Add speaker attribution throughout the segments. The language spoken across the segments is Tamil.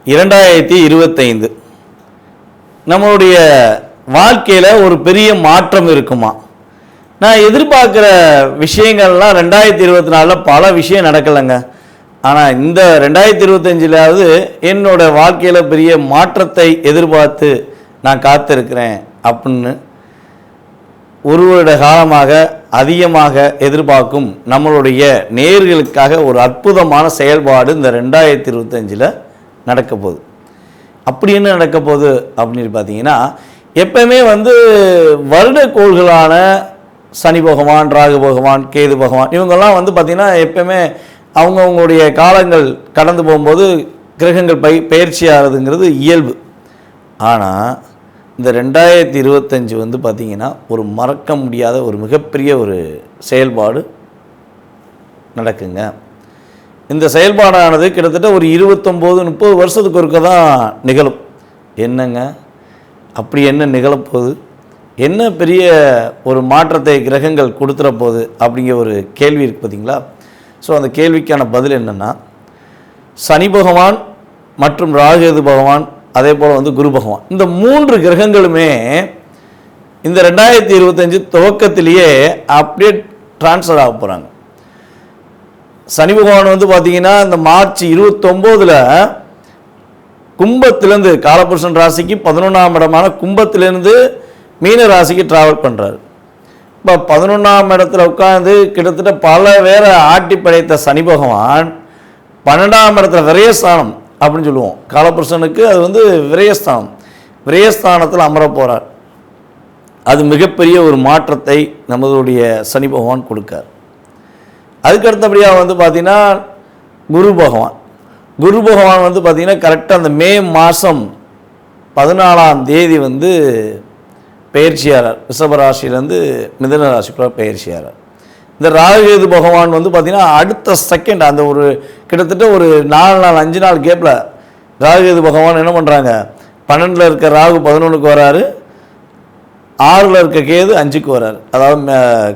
Speaker 1: 2025 நம்மளுடைய வாழ்க்கையில் ஒரு பெரிய மாற்றம் இருக்குமா? நான் எதிர்பார்க்குற விஷயங்கள்லாம் 2024 பல விஷயம் நடக்கலைங்க. ஆனால் இந்த 2025லாவது என்னோட வாழ்க்கையில் பெரிய மாற்றத்தை எதிர்பார்த்து நான் காத்திருக்கிறேன் அப்படின்னு ஒரு வருட காலமாக அதிகமாக எதிர்பார்க்கும் நம்மளுடைய நேயர்களுக்காக ஒரு அற்புதமான செயல்பாடு இந்த 2025 நடக்க போகுது. அப்படி என்ன நடக்க போகுது அப்படின்னு பார்த்தீங்கன்னா, எப்பவுமே வருட கோள்களான சனி பகவான், ராகு பகவான், கேது பகவான் இவங்கெல்லாம் பார்த்திங்கன்னா எப்பவுமே அவங்கவுங்களுடைய காலங்கள் கடந்து போகும்போது கிரகங்கள் பயிற்சி ஆகிறதுங்கிறது இயல்பு. ஆனால் இந்த 2025 பார்த்திங்கன்னா ஒரு மறக்க முடியாத ஒரு மிகப்பெரிய ஒரு செயல்பாடு நடக்குங்க. இந்த செயல்பாடானது கிட்டத்தட்ட ஒரு 29-30 வருஷத்துக்கு ஒருக்க தான் நிகழும். என்னங்க அப்படி என்ன நிகழப்போகுது, என்ன பெரிய ஒரு மாற்றத்தை கிரகங்கள் கொடுத்துற போகுது அப்படிங்கிற ஒரு கேள்வி இருக்குது பார்த்திங்களா? ஸோ அந்த கேள்விக்கான பதில் என்னென்னா, சனி பகவான் மற்றும் ராகு பகவான் அதே போல் குரு பகவான் இந்த 3 கிரகங்களுமே இந்த 2025 துவக்கத்திலேயே அப்படியே டிரான்ஸ்ஃபர் ஆக போகிறாங்க. சனி பகவான் பார்த்திங்கன்னா இந்த மார்ச் 29 கும்பத்திலேருந்து காலபுருஷன் ராசிக்கு 11ஆம் இடமான கும்பத்திலேருந்து மீன ராசிக்கு ட்ராவல் பண்ணுறாரு. இப்போ 11ஆம் இடத்துல உட்காந்து கிட்டத்தட்ட பல பேரை ஆட்டி படைத்த சனி பகவான் 12ஆம் இடத்துல விரயஸ்தானம் அப்படின்னு சொல்லுவோம். காலபுருஷனுக்கு அது விரயஸ்தானம், விரயஸ்தானத்தில் அமர போகிறார். அது மிகப்பெரிய ஒரு மாற்றத்தை நம்மளுடைய சனி பகவான் கொடுக்கார். அதுக்கு அடுத்தபடியாக பார்த்திங்கன்னா குரு பகவான் பார்த்திங்கன்னா கரெக்டாக அந்த மே மாதம் 14ஆம் தேதி பயிற்சியாளர் ரிஷபராசிலேருந்து மிதுன ராசிக்குள்ள பயிற்சியாளர். இந்த ராகு பகவான் பார்த்திங்கன்னா அடுத்த செகண்ட் அந்த ஒரு கிட்டத்தட்ட ஒரு 4 நாள் 5 நாள் கேப்பில் ராகு பகவான் என்ன பண்ணுறாங்க, 12ல் இருக்க ராகு 11க்கு வராரு, 6ல் இருக்க கேது 5க்கு வராரு. அதாவது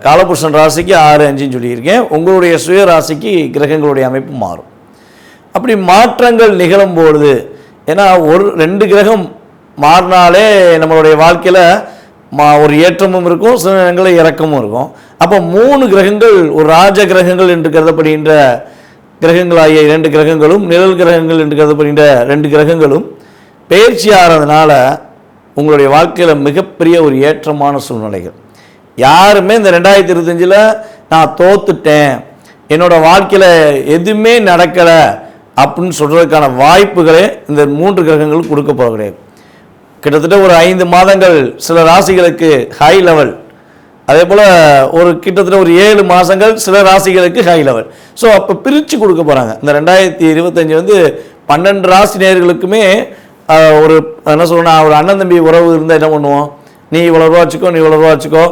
Speaker 1: காலபுருஷன் ராசிக்கு 6, 5ன்னு சொல்லியிருக்கேன். உங்களுடைய சுய ராசிக்கு கிரகங்களுடைய அமைப்பு மாறும். அப்படி மாற்றங்கள் நிகழும்பொழுது, ஏன்னா 2 கிரகம் மாறினாலே நம்மளுடைய வாழ்க்கையில் ஒரு ஏற்றமும் இருக்கும், சில நேரங்களில் இறக்கமும் இருக்கும். அப்போ 3 கிரகங்கள் ஒரு ராஜ கிரகங்கள் என்று கருதப்படுகின்ற கிரகங்களாகிய 2 கிரகங்களும், நிழல் கிரகங்கள் என்று கருதப்படுகின்ற 2 கிரகங்களும் பயிற்சி ஆகிறதுனால உங்களுடைய வாழ்க்கையில் மிகப்பெரிய ஒரு ஏற்றமான சூழ்நிலைகள். யாருமே இந்த 2025 நான் தோத்துட்டேன், என்னோட வாழ்க்கையில் எதுவுமே நடக்கலை அப்படின்னு சொல்கிறதுக்கான வாய்ப்புகளே இந்த 3 கிரகங்களும் கொடுக்க போக கிடையாது. கிட்டத்தட்ட ஒரு 5 மாதங்கள் சில ராசிகளுக்கு ஹை லெவல், அதே போல் ஒரு கிட்டத்தட்ட ஒரு 7 மாதங்கள் சில ராசிகளுக்கு ஹை லெவல். ஸோ அப்போ பிரித்து கொடுக்க போகிறாங்க. இந்த 2025 12 ராசி நேயர்களுக்குமே ஒரு என்ன சொல்லணும், ஒரு அண்ணன் தம்பி உறவு இருந்தால் என்ன பண்ணுவோம், நீ இவ்வளோ ரூபா வச்சுக்கோ, நீ இவ்வளோ ரூபா வச்சுக்கோ,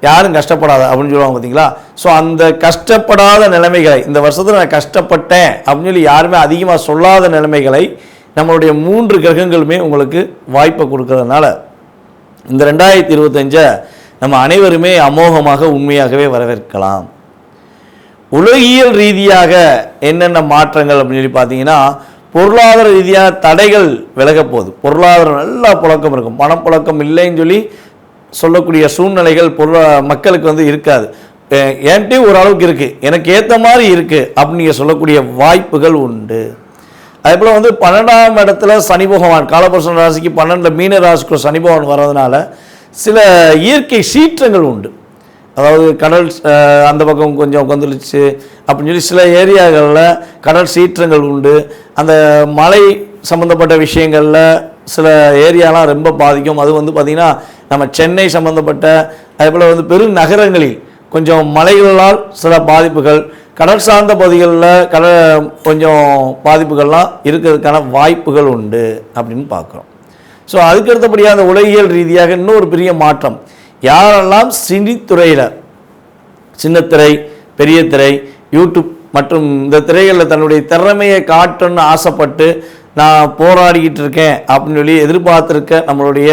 Speaker 1: யாரும் கஷ்டப்படாத அப்படின்னு சொல்லுவாங்க பார்த்தீங்களா? ஸோ அந்த கஷ்டப்படாத நிலைமைகளை இந்த வருஷத்தில் நான் கஷ்டப்பட்டேன் அப்படின்னு சொல்லி யாருமே அதிகமாக சொல்லாத நிலைமைகளை நம்மளுடைய 3 கிரகங்களுமே உங்களுக்கு வாய்ப்பை கொடுக்கறதுனால இந்த 2025 நம்ம அனைவருமே அமோகமாக உண்மையாகவே வரவேற்கலாம். உலகியல் ரீதியாக என்னென்ன மாற்றங்கள் அப்படின்னு சொல்லி பார்த்தீங்கன்னா, பொருளாதார ரீதியாக தடைகள் விலக போகுது. பொருளாதாரம் நல்லா புழக்கம் இருக்கும், பணப்புழக்கம் இல்லைன்னு சொல்லக்கூடிய சூழ்நிலைகள் மக்களுக்கு இருக்காது. என்கிட்ட ஓரளவுக்கு இருக்குது, எனக்கு ஏற்ற மாதிரி இருக்குது அப்படின்னு நீங்கள் சொல்லக்கூடிய வாய்ப்புகள் உண்டு. அதே போல் 12ஆம் இடத்துல சனி பகவான் காலபுருஷன் ராசிக்கு 12ல் மீன ராசிக்கு சனி பகவான் வர்றதுனால சில இயற்கை சீற்றங்கள் உண்டு. அதாவது கடல் அந்த பக்கம் கொஞ்சம் கொந்தளிச்சு அப்படின்னு சொல்லி சில ஏரியாக்களில் கடல் சீற்றங்கள் உண்டு. அந்த மழை சம்மந்தப்பட்ட விஷயங்களில் சில ஏரியாலாம் ரொம்ப பாதிக்கும். அது பார்த்திங்கன்னா நம்ம சென்னை சம்மந்தப்பட்ட அதே போல் பெருநகரங்களில் கொஞ்சம் மலைகளால் சில பாதிப்புகள், கடல் சார்ந்த பகுதிகளில் கொஞ்சம் பாதிப்புகள்லாம் இருக்கிறதுக்கான வாய்ப்புகள் உண்டு அப்படின்னு பார்க்குறோம். ஸோ அதுக்கு அடுத்தபடியாக அந்த உலகியல் ரீதியாக இன்னொரு பெரிய மாற்றம், யாரெல்லாம் சினித்துறையில் சின்னத்திரை, பெரிய திரை, யூடியூப் மற்றும் இந்த திரைகளில் தன்னுடைய திறமையை காட்டணும்னு ஆசைப்பட்டு நான் போராடிக்கிட்டு இருக்கேன் அப்படின்னு சொல்லி எதிர்பார்த்துருக்க நம்மளுடைய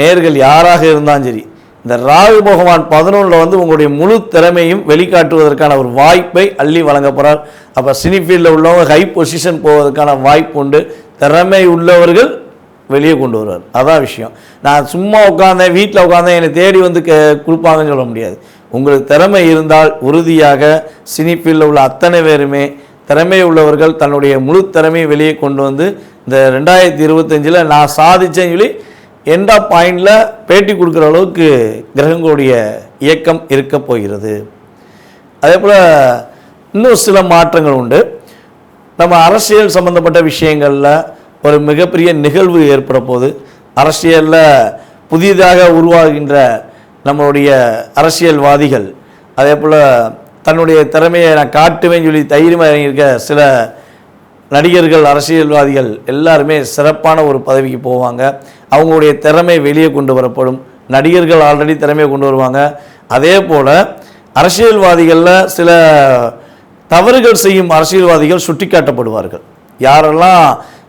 Speaker 1: நேயர்கள் யாராக இருந்தாலும் சரி, இந்த ராகு பகவான் 11ல் உங்களுடைய முழு திறமையும் வெளிக்காட்டுவதற்கான ஒரு வாய்ப்பை அள்ளி வழங்க போகிறார். அப்போ சினி ஃபீல்டில் உள்ளவங்க ஹை பொசிஷன் போவதற்கான வாய்ப்பு உண்டு. திறமை உள்ளவர்கள் வெளியே கொண்டு வருவார். அதான் விஷயம். நான் சும்மா உட்காந்தேன், வீட்டில் உட்காந்தேன், என்னை தேடி வந்து கொடுப்பாங்கன்னு சொல்ல முடியாது. உங்களுக்கு திறமை இருந்தால் உறுதியாக சினி ஃபீல்டில் உள்ள அத்தனை பேருமே திறமை உள்ளவர்கள் தன்னுடைய முழு திறமையை வெளியே கொண்டு வந்து இந்த 2025 நான் சாதிச்சேன்னு சொல்லி எண்ட் ஆஃப் பாயிண்டில் பேட்டி கொடுக்குற அளவுக்கு கிரகங்களுடைய இயக்கம் இருக்க போகிறது. அதே போல் இன்னும் சில மாற்றங்கள் உண்டு. நம்ம அரசியல் சம்பந்தப்பட்ட விஷயங்களில் ஒரு மிகப்பெரிய நிகழ்வு ஏற்பட போது, அரசியலில் புதிதாக உருவாகின்ற நம்மளுடைய அரசியல்வாதிகள் அதே போல் தன்னுடைய திறமையை நான் காட்டுவேன்னு சொல்லி தைரியமாக இறங்கியிருக்க சில நடிகர்கள், அரசியல்வாதிகள் எல்லாருமே சிறப்பான ஒரு பதவிக்கு போவாங்க. அவங்களுடைய திறமை வெளியே கொண்டு வரப்படும். நடிகர்கள் ஆல்ரெடி திறமையை கொண்டு வருவாங்க. அதே போல் அரசியல்வாதிகளில் சில தவறுகள் செய்யும் அரசியல்வாதிகள் சுட்டி காட்டப்படுவார்கள். யாரெல்லாம்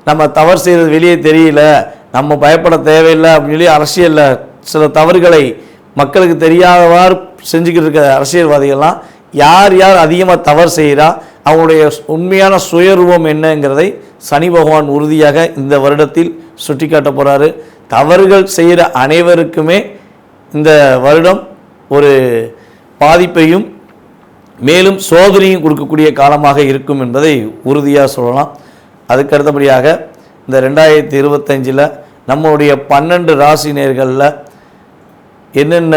Speaker 1: நம்ம தவறு செய்கிறது வெளியே தெரியல, நம்ம பயப்பட தேவையில்லை அப்படின்னு சொல்லி அரசியலில் சில தவறுகளை மக்களுக்கு தெரியாதவாறு செஞ்சுக்கிட்டு இருக்க அரசியல்வாதிகள்லாம் யார் யார் அதிகமாக தவறு செய்கிறா, அவங்களுடைய உண்மையான சுயரூபம் என்னங்கிறதை சனி பகவான் உறுதியாக இந்த வருடத்தில் சுட்டி காட்ட போகிறாரு. தவறுகள் செய்கிற அனைவருக்குமே இந்த வருடம் ஒரு பாதிப்பையும் மேலும் சோதனையும் கொடுக்கக்கூடிய காலமாக இருக்கும் என்பதை உறுதியாக சொல்லலாம். அதுக்கு அடுத்தபடியாக இந்த 2025 நம்மளுடைய 12 ராசி நேயர்களில் என்னென்ன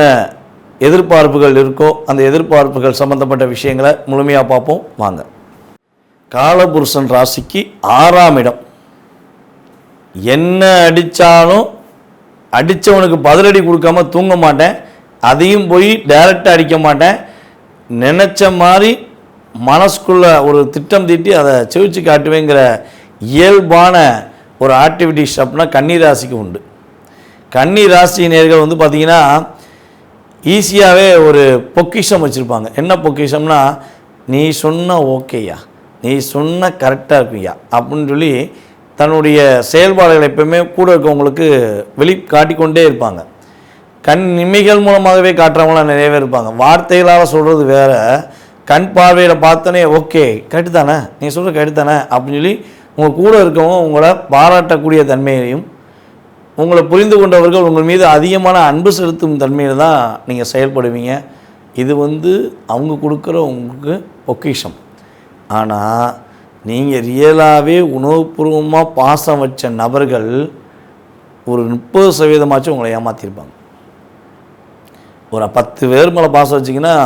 Speaker 1: எதிர்பார்ப்புகள் இருக்கோ அந்த எதிர்பார்ப்புகள் சம்பந்தப்பட்ட விஷயங்களை முழுமையாக பார்ப்போம் வாங்க. காலபுருஷன் ராசிக்கு 6ஆம் இடம். என்ன அடித்தாலும் அடித்தவனுக்கு பதிலடி கொடுக்காம தூங்க மாட்டேன், அதையும் போய் டைரெக்டாக அடிக்க மாட்டேன், நினச்ச மாதிரி மனசுக்குள்ளே ஒரு திட்டம் தீட்டி அதை செவிச்சு காட்டுவேங்கிற இயல்பான ஒரு ஆக்டிவிட்டிஸ் அப்படின்னா கன்னி ராசிக்கு உண்டு. கன்னி ராசி நேயர்கள் வந்து பார்த்திங்கன்னா ஈஸியாகவே ஒரு பொக்கிஷம் வச்சுருப்பாங்க. என்ன பொக்கிஷம்னா, நீ சொன்ன ஓகேயா, நீ சொன்ன கரெக்டாக இருக்குயா அப்படின்னு சொல்லி தன்னுடைய செயல்பாடுகளை எப்பவுமே கூட இருக்கவங்களுக்கு காட்டிக்கொண்டே இருப்பாங்க. கண் இமைகள் மூலமாகவே காட்டுறவங்களாம் நிறைய பேர் இருப்பாங்க. வார்த்தைகளால் சொல்கிறது வேறு, கண் பார்வையில் பார்த்தோன்னே ஓகே கரெக்டு தானே, நீ சொல்கிற கரெக்டு தானே அப்படின்னு சொல்லி உங்கள் கூட இருக்கவங்க உங்களை பாராட்டக்கூடிய தன்மையையும், உங்களை புரிந்து கொண்டவர்கள் உங்கள் மீது அதிகமான அன்பு செலுத்தும் தன்மையில் தான் நீங்கள் செயல்படுவீங்க. இது அவங்க கொடுக்குற உங்களுக்கு பொக்கிஷம். ஆனால் நீங்கள் ரியலாகவே உணவுபூர்வமாக பாசம் வச்ச நபர்கள் ஒரு 30% உங்களை ஏமாற்றிருப்பாங்க. ஒரு 10 பேர் மேலே பாசம் வச்சிங்கன்னா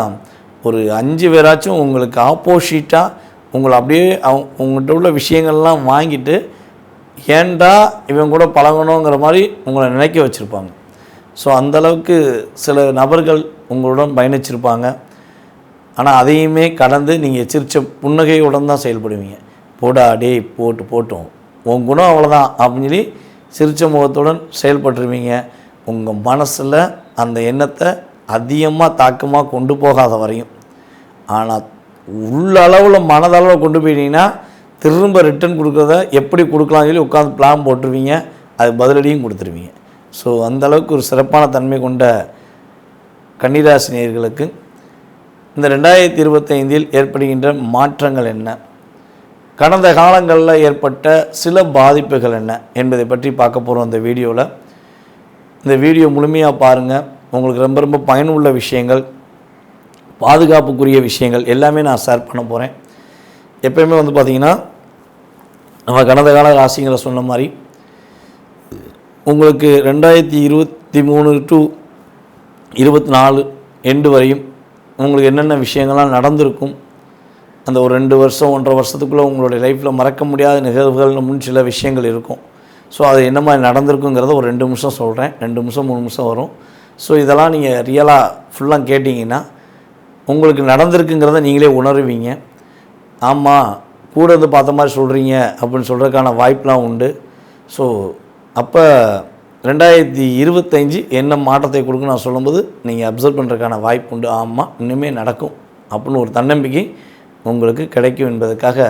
Speaker 1: ஒரு 5 பேராச்சும் உங்களுக்கு ஆப்போசிட்டாக உங்களை அப்படியே உங்கள்கிட்ட உள்ள விஷயங்கள்லாம் வாங்கிட்டு ஏண்டா இவங்க கூட பழகணுங்கிற மாதிரி உங்களை நினைக்க வச்சுருப்பாங்க. ஸோ அந்தளவுக்கு சில நபர்கள் உங்களுடன் பயணிச்சிருப்பாங்க. ஆனால் அதையுமே கடந்து நீங்கள் சிரிச்ச புன்னகையுடன் தான் செயல்படுவீங்க. போடா டே போட்டோம், உன் குணம் அவ்வளோதான் அப்படின்னு சொல்லி சிரிச்ச முகத்துடன் செயல்பட்டுருவீங்க. உங்கள் மனசில் அந்த எண்ணத்தை அதிகமாக தாக்கமாக கொண்டு போகாத வரையும். ஆனால் உள்ளளவில் மனதளவில் கொண்டு போயிட்டீங்கன்னா திரும்ப ரிட்டன் கொடுக்குறத எப்படி கொடுக்கலாம்னு சொல்லி உட்காந்து பிளான் போட்டுருவீங்க, அது பதிலடியும் கொடுத்துருவீங்க. ஸோ அந்தளவுக்கு ஒரு சிறப்பான தன்மை கொண்ட கன்னிராசி நேயர்களுக்கு இந்த 2025 ஏற்படுகின்ற மாற்றங்கள் என்ன, கடந்த காலங்களில் ஏற்பட்ட சில பாதிப்புகள் என்ன என்பதை பற்றி பார்க்க போகிறோம் இந்த வீடியோவில். இந்த வீடியோ முழுமையாக பாருங்கள். உங்களுக்கு ரொம்ப ரொம்ப பயனுள்ள விஷயங்கள், பாதுகாப்புக்குரிய விஷயங்கள் எல்லாமே நான் ஷேர் பண்ண போகிறேன். எப்போயுமே பார்த்திங்கன்னா நம்ம கடந்த கால ராசிங்களை சொன்ன மாதிரி உங்களுக்கு 2023 to 24 எண்டு வரையும் உங்களுக்கு என்னென்ன விஷயங்கள்லாம் நடந்திருக்கும், அந்த ஒரு 2 வருஷம் 1.5 வருஷத்துக்குள்ளே உங்களுடைய லைஃப்பில் மறக்க முடியாத நிகழ்வுகள்னு முன் சில விஷயங்கள் இருக்கும். ஸோ அது என்ன மாதிரி நடந்திருக்குங்கிறத ஒரு 2 நிமிஷம் சொல்கிறேன். 2 நிமிஷம் 3 நிமிஷம் வரும். ஸோ இதெல்லாம் நீங்கள் ரியலாக ஃபுல்லாக கேட்டிங்கன்னா உங்களுக்கு நடந்திருக்குங்கிறத நீங்களே உணருவீங்க. ஆமாம் கூட பார்த்த மாதிரி சொல்கிறீங்க அப்படின்னு சொல்கிறதுக்கான வாய்ப்பெலாம் உண்டு. ஸோ அப்போ 2025 என்ன மாற்றத்தை கொடுக்குன்னு நான் சொல்லும்போது நீங்கள் அப்சர்வ் பண்ணுறதுக்கான வாய்ப்பு உண்டு. ஆமாம் இன்னுமே நடக்கும் அப்படின்னு ஒரு தன்னம்பிக்கை உங்களுக்கு கிடைக்கும் என்பதற்காக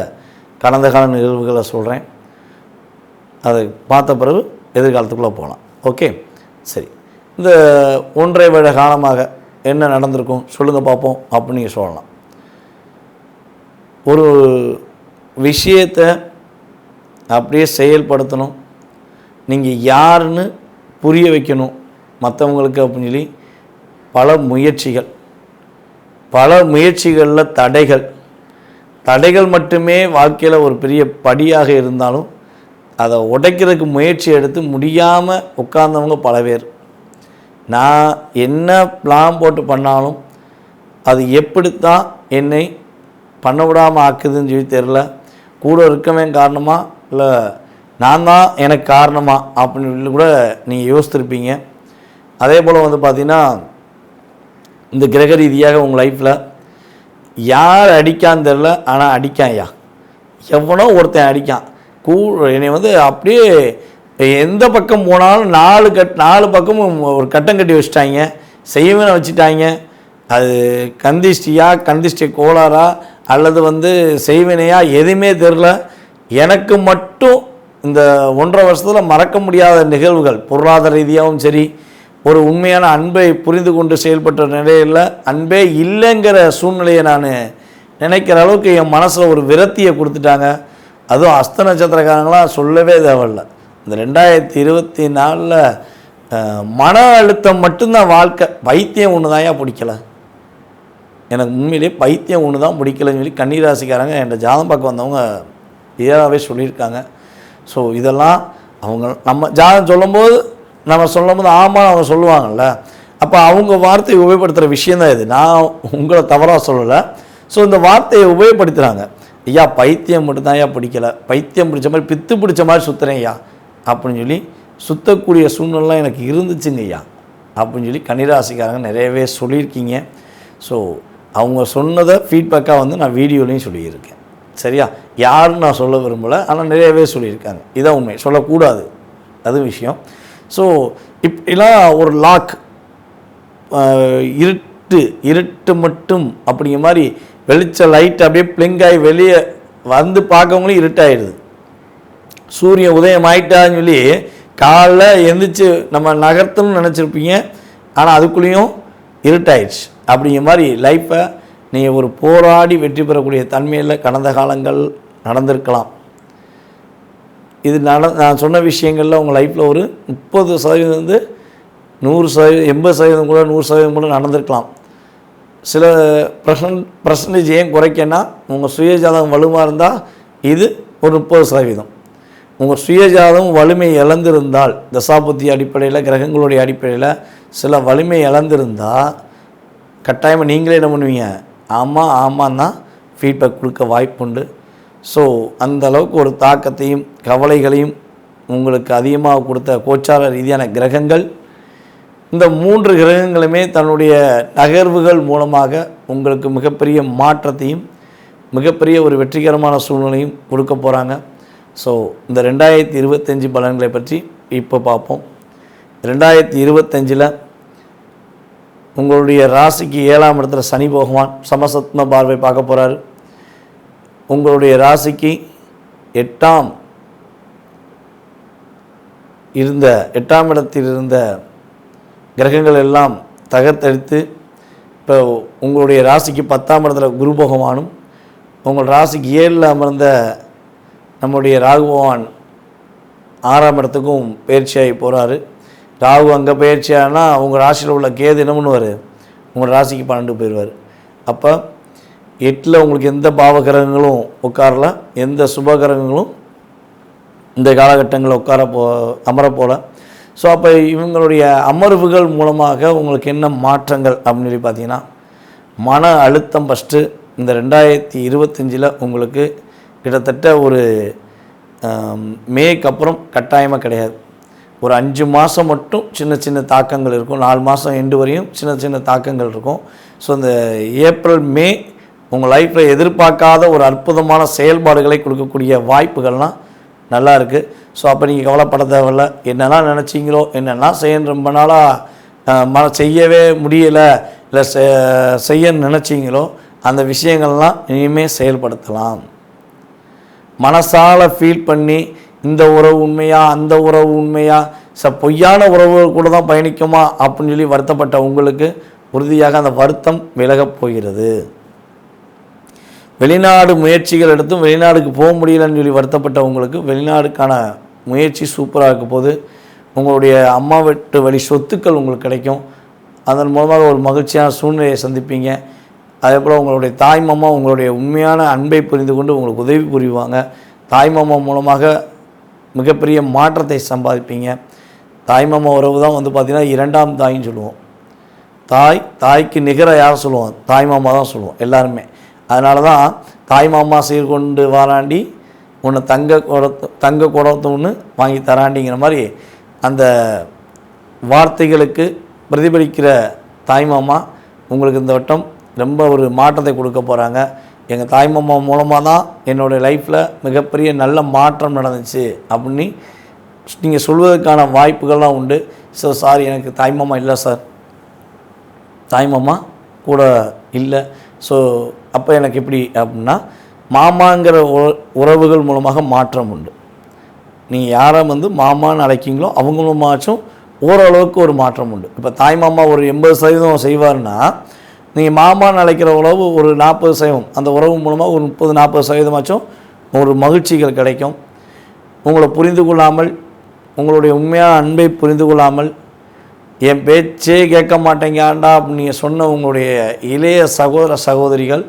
Speaker 1: கடந்த கால நிகழ்வுகளை சொல்கிறேன். அதை பார்த்த பிறகு எதிர்காலத்துக்குள்ளே போகலாம். ஓகே சரி, இந்த 1.5 வருட காலமாக என்ன நடந்திருக்கும் சொல்லுங்கள் பார்ப்போம் அப்படின்னு நீங்கள் சொல்லலாம். ஒரு விஷயத்தை அப்படியே செயல்படுத்தணும். நீங்கள் யாருன்னு புரிய வைக்கணும் மற்றவங்களுக்கு அப்படின்னு சொல்லி பல முயற்சிகளில் தடைகள் மட்டுமே வாழ்க்கையில் ஒரு பெரிய படியாக இருந்தாலும் அதை உடைக்கிறதுக்கு முயற்சி எடுத்து முடியாமல் உட்கார்ந்தவங்க பல பேர். நான் என்ன பிளான் போட்டு பண்ணாலும் அது எப்படித்தான் என்னை பண்ண விடாமல் ஆக்குதுன்னு சொல்லி தெரில. கூட இருக்கவன் காரணமா இல்லை நான் தான் எனக்கு காரணமா அப்படின்னு கூட நீங்கள் யோசித்திருப்பீங்க. அதே போல் வந்து பார்த்திங்கன்னா இந்த கிரக ரீதியாக உங்கள் லைஃப்பில் யார் அடிக்கான்னு தெரில, ஆனால் அடிக்கான்யா, எவனோ ஒருத்தன் அடிக்கான். என்னை வந்து அப்படியே எந்த பக்கம் போனாலும் நாலு பக்கமும் ஒரு கட்டம் கட்டி வச்சுட்டாங்க, செய்வனை வச்சுட்டாங்க. அது கந்திஷ்டி கோளாறா அல்லது வந்து செய்வினையா எதுவுமே தெரில. எனக்கு மட்டும் இந்த 1.5 வருஷத்தில் மறக்க முடியாத நிகழ்வுகள், பொருளாதார ரீதியாகவும் சரி, ஒரு உண்மையான அன்பை புரிந்து கொண்டு செயல்பட்ட நிலையில் அன்பே இல்லைங்கிற சூழ்நிலையை நான் நினைக்கிற அளவுக்கு என் மனசில் ஒரு விரத்தியை கொடுத்துட்டாங்க. அதுவும் அஸ்த நட்சத்திரக்காரங்களாம் சொல்லவே தேவையில்லை. இந்த 2024 மன அழுத்தம் மட்டும்தான் வாழ்க்கை. பைத்தியம் ஒன்று தான் பிடிக்கலை எனக்கு, உண்மையிலேயே பைத்தியம் ஒன்று தான் பிடிக்கலைன்னு சொல்லி கன்னிராசிக்காரங்க என்கிட்ட ஜாதகம் பார்க்க வந்தவங்க இதாகவே சொல்லியிருக்காங்க. ஸோ இதெல்லாம் அவங்க நம்ம ஜாதகம் சொல்லும்போது ஆமாம் அவங்க சொல்லுவாங்கள்ல, அப்போ அவங்க வார்த்தையை உபயோகப்படுத்துகிற விஷயந்தான் இது. நான் உங்களை தவறாக சொல்லலை. ஸோ இந்த வார்த்தையை உபயோகப்படுத்துகிறாங்க. ஐயா பைத்தியம் மட்டும்தான் பிடிக்கலை, பைத்தியம் பிடிச்ச மாதிரி பித்து பிடிச்ச மாதிரி சுற்றுறேன் ஐயா அப்படின்னு சொல்லி சுற்றக்கூடிய சூழ்நிலாம் எனக்கு இருந்துச்சுங்க ஐயா அப்படின்னு சொல்லி கன்னிராசிக்காரங்க நிறையவே சொல்லியிருக்கீங்க. ஸோ அவங்க சொன்னதை ஃபீட்பேக்காக வந்து நான் வீடியோலையும் சொல்லியிருக்கேன். சரியா, யாருன்னு நான் சொல்ல விரும்பலை, ஆனால் நிறையவே சொல்லியிருக்காங்க. இதான் உண்மை, சொல்லக்கூடாது அது விஷயம். ஸோ இப்படிலாம் ஒரு லாக், இருட்டு மட்டும் அப்படிங்கிற மாதிரி வெளிச்ச லைட் அப்படியே பிளிங்காகி வெளியே வந்து பார்க்கவங்களும் இருட்டாயிடுது. சூரியன் உதயம் ஆயிட்டான்னு சொல்லி காலைல எந்திரிச்சு நம்ம நகர்த்தணும்னு நினச்சிருப்பீங்க, ஆனால் அதுக்குள்ளேயும் இருட்டாயிடுச்சு. அப்படிங்கிற மாதிரி லைஃப்பை நீங்கள் ஒரு போராடி வெற்றி பெறக்கூடிய தன்மையில் கடந்த காலங்கள் நடந்திருக்கலாம். இது நான் சொன்ன விஷயங்களில் உங்கள் லைஃப்பில் ஒரு 30% 100%, 80% கூட 100% கூட நடந்திருக்கலாம். சில பர்சன்டேஜ் ஏன் குறைக்கன்னா, உங்கள் சுயஜாதகம் வலுவாக இருந்தால் இது ஒரு 30%. உங்கள் சுயஜாதகம் வலிமை இழந்திருந்தால், தசாபுத்தி அடிப்படையில் கிரகங்களுடைய அடிப்படையில் சில வலிமை இழந்திருந்தால் கட்டாயமாக நீங்களே என்ன பண்ணுவீங்க, ஆமாம் தான் ஃபீட்பேக் கொடுக்க வாய்ப்புண்டு. ஸோ அந்த அளவுக்கு ஒரு தாக்கத்தையும் கவலைகளையும் உங்களுக்கு அதிகமாக கொடுத்த கோச்சார ரீதியான கிரகங்கள், இந்த 3 கிரகங்களுமே தன்னுடைய நகர்வுகள் மூலமாக உங்களுக்கு மிகப்பெரிய மாற்றத்தையும் மிகப்பெரிய ஒரு வெற்றிகரமான சூழ்நிலையும் கொடுக்க போகிறாங்க. ஸோ இந்த 2025 பலன்களை பற்றி இப்போ பார்ப்போம். 2025 உங்களுடைய ராசிக்கு 7ஆம் இடத்துல சனி பகவான் சமசத்ம பார்வை பார்க்க போகிறாரு. உங்களுடைய ராசிக்கு 8ஆம் இடத்தில் இருந்த கிரகங்கள் எல்லாம் தகர்த்தெடுத்து இப்போ உங்களுடைய ராசிக்கு 10ஆம் இடத்துல குரு பகவானும், உங்கள் ராசிக்கு 7ல் அமர்ந்த நம்முடைய ராகு பகவான் 6ஆம் இடத்துக்கும் பயிற்சியாகி போகிறாரு. ராகு அங்கே பயிற்சியானா உங்கள் ராசியில் உள்ள கேது என்ன பண்ணுவார், உங்கள் ராசிக்கு 12 போயிடுவார். அப்போ 8ல் உங்களுக்கு எந்த பாவகிரகங்களும் உட்காரல, எந்த சுபகிரகங்களும் இந்த காலகட்டங்களில் அமர போல. ஸோ அப்போ இவங்களுடைய அமர்வுகள் மூலமாக உங்களுக்கு என்ன மாற்றங்கள் அப்படின்னு சொல்லி பார்த்தீங்கன்னா, மன அழுத்தம் ஃபஸ்ட்டு இந்த 2025 உங்களுக்கு கிட்டத்தட்ட ஒரு மேக்கு அப்புறம் கட்டாயமாக கிடையாது. ஒரு 5 மாதம் மட்டும் சின்ன சின்ன தாக்கங்கள் இருக்கும், 4 மாதம் எண்டு வரையும் சின்ன சின்ன தாக்கங்கள் இருக்கும். ஸோ இந்த ஏப்ரல் மே உங்கள் லைஃப்பில் எதிர்பார்க்காத ஒரு அற்புதமான செயல்பாடுகளை கொடுக்கக்கூடிய வாய்ப்புகள்லாம் நல்லா இருக்குது. ஸோ அப்போ நீங்கள் கவலைப்பட தேவையில்ல. என்னெல்லாம் நினச்சிங்களோ, என்னெல்லாம் செய்ய ரொம்ப நாளாக செய்யவே முடியலை, இல்லை செய்ய நினச்சிங்களோ அந்த விஷயங்கள்லாம் இனிமேல் செயல்படுத்தலாம். மனசால் ஃபீல் பண்ணி இந்த உறவு உண்மையா, அந்த உறவு உண்மையா, பொய்யான உறவு கூட தான் பயணிக்குமா அப்படின்னு சொல்லி வருத்தப்பட்ட உங்களுக்கு உறுதியாக அந்த வருத்தம் விலகப் போகிறது. வெளிநாடு முயற்சிகள் எடுத்தும் வெளிநாடுக்கு போக முடியலன்னு சொல்லி வருத்தப்பட்ட உங்களுக்கு வெளிநாடுக்கான முயற்சி சூப்பராக இருக்க போது. உங்களுடைய அம்மா வீட்டு வழி சொத்துக்கள் உங்களுக்கு கிடைக்கும். அதன் மூலமாக ஒரு மகிழ்ச்சியான சூழ்நிலையை சந்திப்பீங்க. அதே போல் உங்களுடைய தாய்மாமா உங்களுடைய உண்மையான அன்பை புரிந்து கொண்டு உங்களுக்கு உதவி புரிவாங்க. தாய்மாமா மூலமாக மிகப்பெரிய மாற்றத்தை சம்பாதிப்பீங்க. தாய்மாமா உறவு தான் வந்து பார்த்திங்கன்னா இரண்டாம் தாயின்னு சொல்லுவோம். தாய்க்கு நிகர யார் சொல்லுவோம்? தாய்மாமா தான் சொல்லுவோம் எல்லாருமே. அதனால தான் தாய்மாமா சீர்கொண்டு வாராண்டி உன்னை தங்க குடத்தை ஒன்று வாங்கி தராண்டிங்கிற மாதிரி அந்த வார்த்தைகளுக்கு பிரதிபலிக்கிற தாய்மாமா உங்களுக்கு இந்த வட்டம் ரொம்ப ஒரு மாற்றத்தை கொடுக்க போகிறாங்க. எங்கள் தாய்மாமா மூலமாக தான் என்னோடய லைஃப்பில் மிகப்பெரிய நல்ல மாற்றம் நடந்துச்சு அப்படின்னு நீங்கள் சொல்வதற்கான வாய்ப்புகள்லாம் உண்டு. ஸோ சார் எனக்கு தாய்மாமா இல்லை சார், தாய்மாமா கூட இல்லை, ஸோ அப்போ எனக்கு எப்படி அப்படின்னா மாமாங்கிற உறவுகள் மூலமாக மாற்றம் உண்டு. நீங்கள் யாரை வந்து மாமான்னு அழைக்கிங்களோ அவங்க மூலமாச்சும் ஓரளவுக்கு ஒரு மாற்றம் உண்டு. இப்போ தாய்மாமா ஒரு 80% செய்வார்னா நீங்கள் மாமான்னு அழைக்கிற உறவு ஒரு 40%, அந்த உறவு மூலமாக ஒரு 30-40% ஒரு மகிழ்ச்சிகள் கிடைக்கும். உங்களை புரிந்து கொள்ளாமல், உங்களுடைய உண்மையான அன்பை புரிந்து கொள்ளாமல், என் பேச்சே கேட்க மாட்டேங்காண்டா அப்படின்னு நீங்கள் சொன்ன உங்களுடைய இளைய சகோதர சகோதரிகள்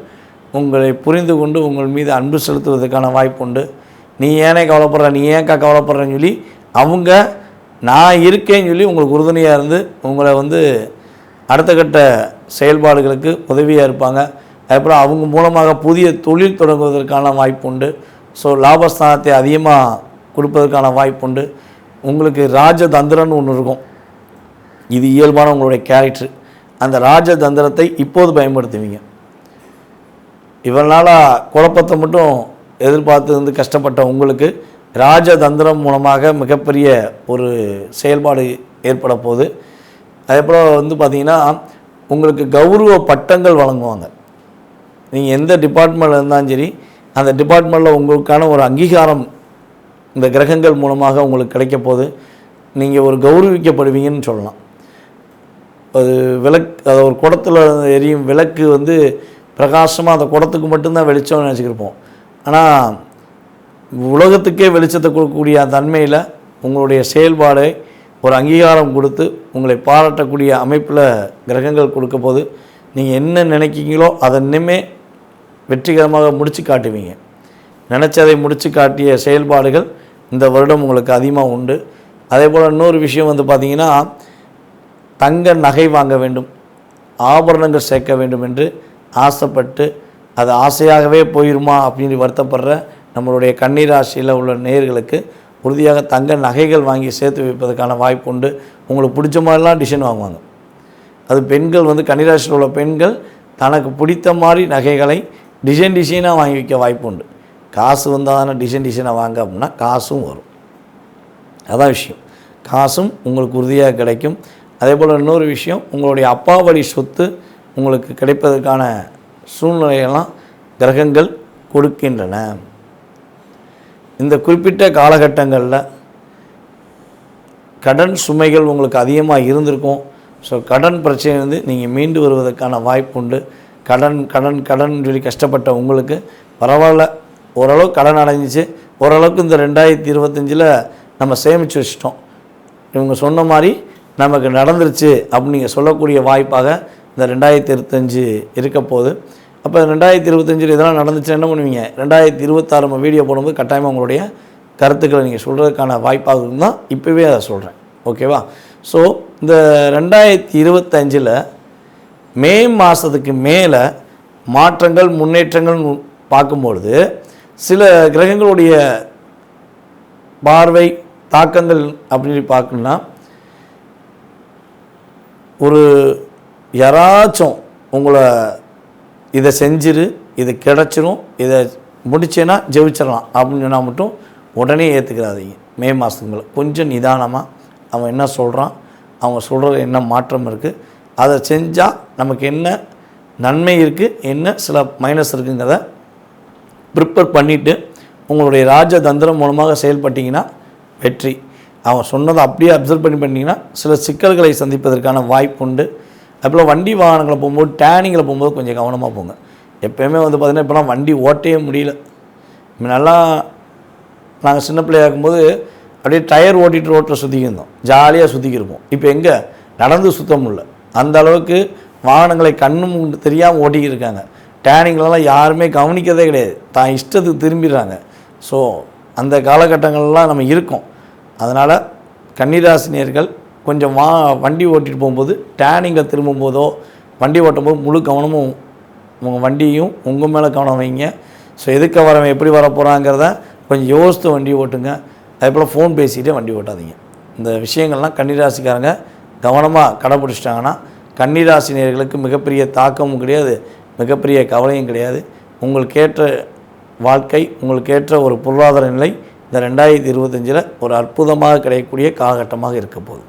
Speaker 1: உங்களை புரிந்து கொண்டு உங்கள் மீது அன்பு செலுத்துவதற்கான வாய்ப்பு உண்டு. நீ ஏனே கவலைப்படுற, நீ ஏன்க்கா கவலைப்படுறேன்னு சொல்லி அவங்க நான் இருக்கேன்னு சொல்லி உங்களுக்கு உறுதுணையாக இருந்து உங்களை வந்து அடுத்த கட்ட செயல்பாடுகளுக்கு உதவியாக இருப்பாங்க. அதுக்கப்புறம் அவங்க மூலமாக புதிய தொழில் தொடங்குவதற்கான வாய்ப்பு உண்டு. ஸோ லாபஸ்தானத்தை அதிகமாக கொடுப்பதற்கான வாய்ப்பு உண்டு. உங்களுக்கு ராஜதந்திரம்னு ஒன்று இருக்கும். இது இயல்பான உங்களுடைய கேரக்டர். அந்த ராஜதந்திரத்தை இப்போது பயன்படுத்துவீங்க. இவ்வளோ நாளாக குழப்பத்தை மட்டும் எதிர்பார்த்து வந்து கஷ்டப்பட்ட உங்களுக்கு ராஜதந்திரம் மூலமாக மிகப்பெரிய ஒரு செயல்பாடு ஏற்பட போகுது. அதே போல் வந்து பார்த்திங்கன்னா உங்களுக்கு கௌரவ பட்டங்கள் வழங்குவாங்க. நீங்கள் எந்த டிபார்ட்மெண்ட்டில் இருந்தாலும் சரி, அந்த டிபார்ட்மெண்ட்டில் உங்களுக்கான ஒரு அங்கீகாரம் இந்த கிரகங்கள் மூலமாக உங்களுக்கு கிடைக்க போகுது. நீங்கள் ஒரு கௌரவிக்கப்படுவீங்கன்னு சொல்லலாம். அது அது ஒரு குடத்தில் எரியும் விளக்கு வந்து பிரகாசமாக அந்த குடத்துக்கு மட்டும்தான் வெளிச்சம்னு நினச்சிக்கிருப்போம். ஆனால் உலகத்துக்கே வெளிச்சத்தை கொடுக்கக்கூடிய அந்த தன்மையில் உங்களுடைய செயல்பாடை ஒரு அங்கீகாரம் கொடுத்து உங்களை பாராட்டக்கூடிய அமைப்பில் கிரகங்கள் கொடுக்க போது நீங்கள் என்ன நினைக்கிங்களோ அதை இன்னுமே வெற்றிகரமாக முடித்து காட்டுவீங்க. நினச்சதை முடித்து காட்டிய செயல்பாடுகள் இந்த வருடம் உங்களுக்கு அதிகமாக உண்டு. அதே போல் இன்னொரு விஷயம் வந்து பார்த்திங்கன்னா தங்க நகை வாங்க வேண்டும், ஆபரணங்கள் சேர்க்க வேண்டும் என்று ஆசைப்பட்டு அது ஆசையாகவே போயிருமா அப்படின்னு வருத்தப்படுற நம்மளுடைய கன்னிராசியில் உள்ள நேயர்களுக்கு உறுதியாக தங்க நகைகள் வாங்கி சேர்த்து வைப்பதற்கான வாய்ப்பு உண்டு. உங்களுக்கு பிடிச்ச மாதிரிலாம் டிசைன் வாங்குவாங்க. அது பெண்கள் வந்து கன்னிராசியில் உள்ள பெண்கள் தனக்கு பிடித்த மாதிரி நகைகளை டிசைனாக வாங்கி வைக்க வாய்ப்பு உண்டு. காசு வந்தால் தானே டிசைனாக வாங்க அப்படின்னா காசும் வரும். அதான் விஷயம். காசும் உங்களுக்கு உறுதியாக கிடைக்கும். அதே போல் இன்னொரு விஷயம், உங்களுடைய அப்பா வழி சொத்து உங்களுக்கு கிடைப்பதற்கான சூழ்நிலையெல்லாம் கிரகங்கள் கொடுக்கின்றன. இந்த குறிப்பிட்ட காலகட்டங்களில் கடன் சுமைகள் உங்களுக்கு அதிகமாக இருந்திருக்கும். ஸோ கடன் பிரச்சனையிலிருந்து நீங்கள் மீண்டு வருவதற்கான வாய்ப்பு உண்டு. கடன் சொல்லி கஷ்டப்பட்ட உங்களுக்கு பரவாயில்ல, ஓரளவுக்கு கடன் அடைஞ்சிச்சு. ஓரளவுக்கு இந்த 2025 நம்ம சேமித்து வச்சிட்டோம், இவங்க சொன்ன மாதிரி நமக்கு நடந்துருச்சு அப்படின்னு நீங்கள் சொல்லக்கூடிய வாய்ப்பாக இந்த 2025 இருக்க போகுது. அப்போ 2025 இதெல்லாம் நடந்துச்சுன்னா என்ன பண்ணுவீங்க? 2026 நம்ம வீடியோ போடும்போது கட்டாயமாக உங்களுடைய கருத்துக்களை நீங்கள் சொல்கிறதுக்கான வாய்ப்பாக இருந்தால் இப்போவே அதை சொல்கிறேன். ஓகேவா? ஸோ இந்த 2025 மே மாதத்துக்கு மேலே மாற்றங்கள் முன்னேற்றங்கள் பார்க்கும்பொழுது சில கிரகங்களுடைய பார்வை தாக்கங்கள் அப்படின்னு பார்க்கணுன்னா, ஒரு யாராச்சும் உங்களை இதை செஞ்சிரு, இது கிடச்சிரும், இதை முடிச்சேன்னா ஜெயிச்சிடலாம் அப்படின்னு சொன்னால் மட்டும் உடனே ஏற்றுக்கிறாதீங்க. மே மாதத்துக்கு மேலே கொஞ்சம் நிதானமாக அவன் என்ன சொல்கிறான், அவங்க சொல்கிறது என்ன மாற்றம் இருக்குது, அதை செஞ்சால் நமக்கு என்ன நன்மை இருக்குது, என்ன சில மைனஸ் இருக்குங்கிறத ப்ரிப்பேர் பண்ணிவிட்டு உங்களுடைய ராஜதந்திரம் மூலமாக செயல்பட்டிங்கன்னா வெற்றி. அவன் சொன்னதை அப்படியே அப்சர்வ் பண்ணிங்கன்னா சில சிக்கல்களை சந்திப்பதற்கான வாய்ப்பு உண்டு. அதுபோல் வண்டி வாகனங்களை போகும்போது டேனிங்கில் போகும்போது கொஞ்சம் கவனமாக போங்க. எப்போயுமே வந்து பார்த்திங்கன்னா இப்போலாம் வண்டி ஓட்டவே முடியல. முன்னெல்லாம் நாங்கள் சின்ன பிள்ளையா இருக்கும்போது அப்படியே டயர் ஓட்டிகிட்டு ரோட்டில் சுற்றிக்கிருந்தோம், ஜாலியாக சுற்றிக்கிருப்போம். இப்போ எங்கே நடந்து சுத்த முடியல, அந்த அளவுக்கு வாகனங்களை கண்ணும் தெரியாமல் ஓட்டிக்கிட்டு இருக்காங்க. டேனிங்லலாம் யாருமே கவனிக்கிறதே கிடையாது, தான் இஷ்டத்துக்கு திரும்பிடுறாங்க. ஸோ அந்த காலகட்டங்கள்லாம் நம்ம இருக்கோம். அதனால் கன்னிராசினியர்கள் கொஞ்சம் வண்டி ஓட்டிகிட்டு போகும்போது டேனிங்கில் திரும்பும்போதோ வண்டி ஓட்டும்போது முழு கவனமும் உங்கள் வண்டியும் உங்கள் மேலே கவனம் வைங்க. ஸோ எதுக்கு வரவன் எப்படி வர போகிறாங்கிறத கொஞ்சம் யோசித்து வண்டி ஓட்டுங்க. அதே போல் ஃபோன் பேசிகிட்டே வண்டி ஓட்டாதீங்க. இந்த விஷயங்கள்லாம் கன்னிராசிக்காரங்க கவனமாக கடைப்பிடிச்சிட்டாங்கன்னா கன்னிராசினியர்களுக்கு மிகப்பெரிய தாக்கமும் கிடையாது, மிகப்பெரிய கவலையும் கிடையாது. உங்களுக்கு ஏற்ற வாழ்க்கை, உங்களுக்கு ஏற்ற ஒரு பொருளாதார நிலை இந்த 2025 ஒரு அற்புதமாக கிடைக்கக்கூடிய காலகட்டமாக இருக்க போகுது.